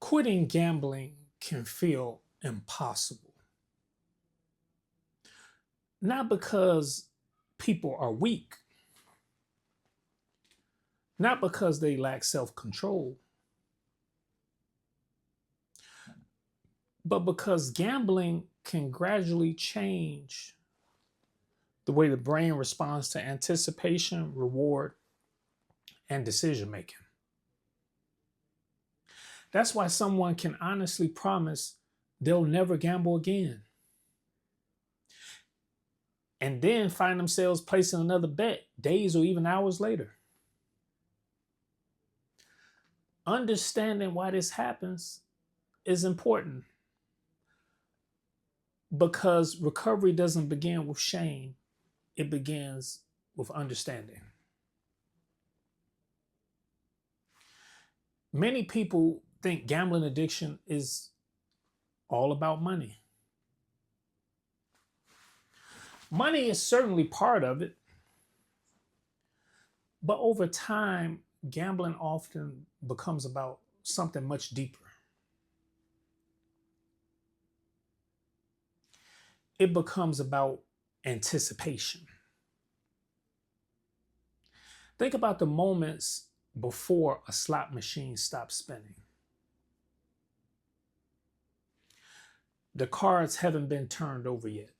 Quitting gambling can feel impossible, not because people are weak, not because they lack self control, but because gambling can gradually change the way the brain responds to anticipation, reward, and decision making. That's why someone can honestly promise they'll never gamble again and then find themselves placing another bet days or even hours later. Understanding why this happens is important because recovery doesn't begin with shame, it begins with understanding. Many people think gambling addiction is all about money. Money is certainly part of it, but over time, gambling often becomes about something much deeper. It becomes about anticipation. Think about the moments before a slot machine stops spinning. The cards haven't been turned over yet.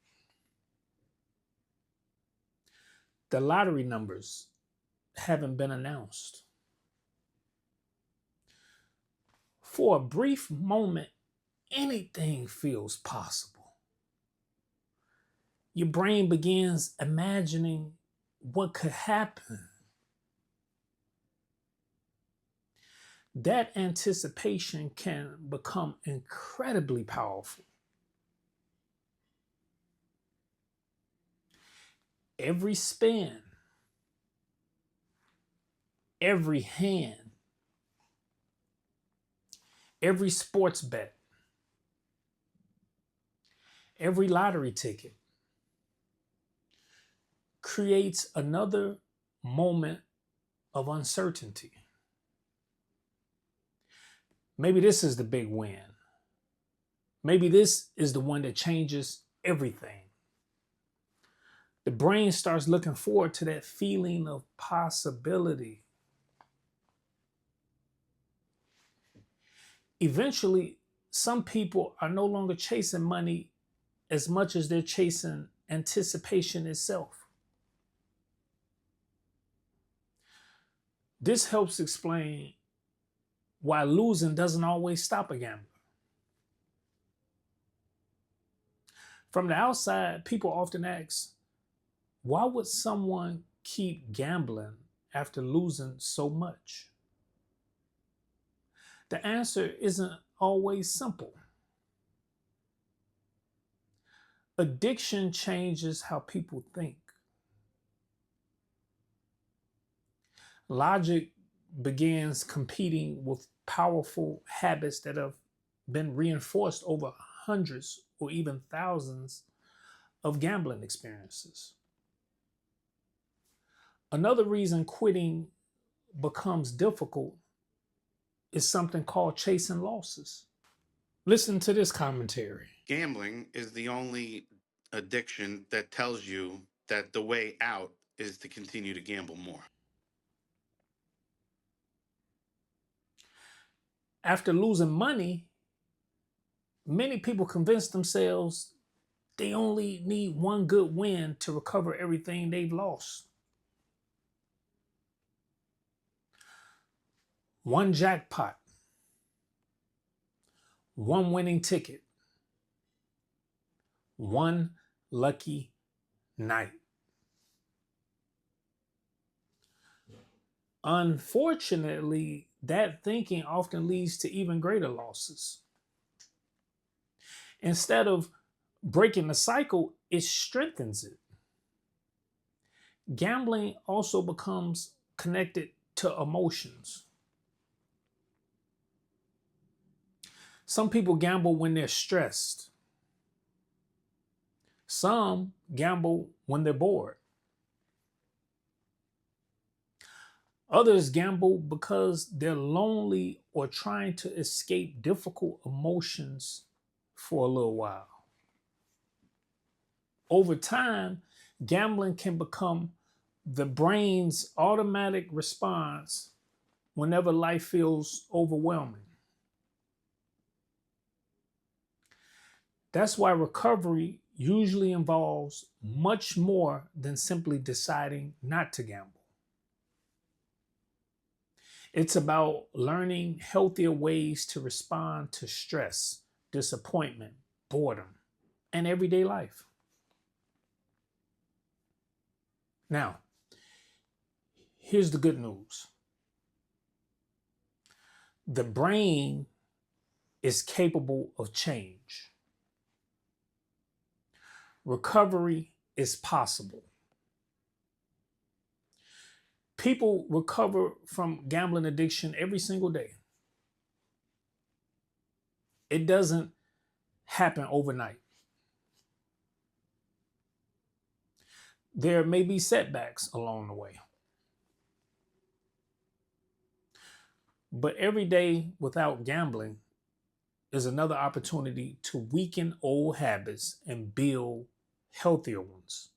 The lottery numbers haven't been announced. For a brief moment, anything feels possible. Your brain begins imagining what could happen. That anticipation can become incredibly powerful. Every spin, every hand, every sports bet, every lottery ticket creates another moment of uncertainty. Maybe this is the big win. Maybe this is the one that changes everything. The brain starts looking forward to that feeling of possibility. Eventually, some people are no longer chasing money as much as they're chasing anticipation itself. This helps explain why losing doesn't always stop a gambler. From the outside, people often ask, why would someone keep gambling after losing so much? The answer isn't always simple. Addiction changes how people think. Logic begins competing with powerful habits that have been reinforced over hundreds or even thousands of gambling experiences. Another reason quitting becomes difficult is something called chasing losses. Listen to this commentary. Gambling is the only addiction that tells you that the way out is to continue to gamble more. After losing money, many people convince themselves they only need one good win to recover everything they've lost. One jackpot, one winning ticket, one lucky night. Unfortunately, that thinking often leads to even greater losses. Instead of breaking the cycle, it strengthens it. Gambling also becomes connected to emotions. Some people gamble when they're stressed. Some gamble when they're bored. Others gamble because they're lonely or trying to escape difficult emotions for a little while. Over time, gambling can become the brain's automatic response whenever life feels overwhelming. That's why recovery usually involves much more than simply deciding not to gamble. It's about learning healthier ways to respond to stress, disappointment, boredom, and everyday life. Now, here's the good news: the brain is capable of change. Recovery is possible. People recover from gambling addiction every single day. It doesn't happen overnight. There may be setbacks along the way, but every day without gambling is another opportunity to weaken old habits and build healthier ones.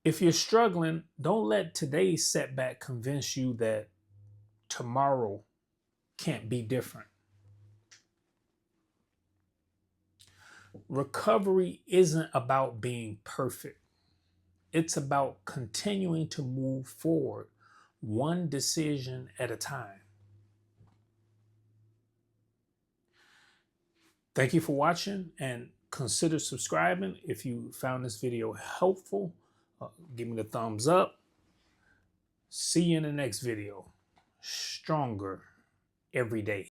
If you're struggling, don't let today's setback convince you that tomorrow can't be different. Recovery isn't about being perfect, it's about continuing to move forward one decision at a time. Thank you for watching and consider subscribing if you found this video helpful. Give me the thumbs up. See you in the next video. Stronger every day.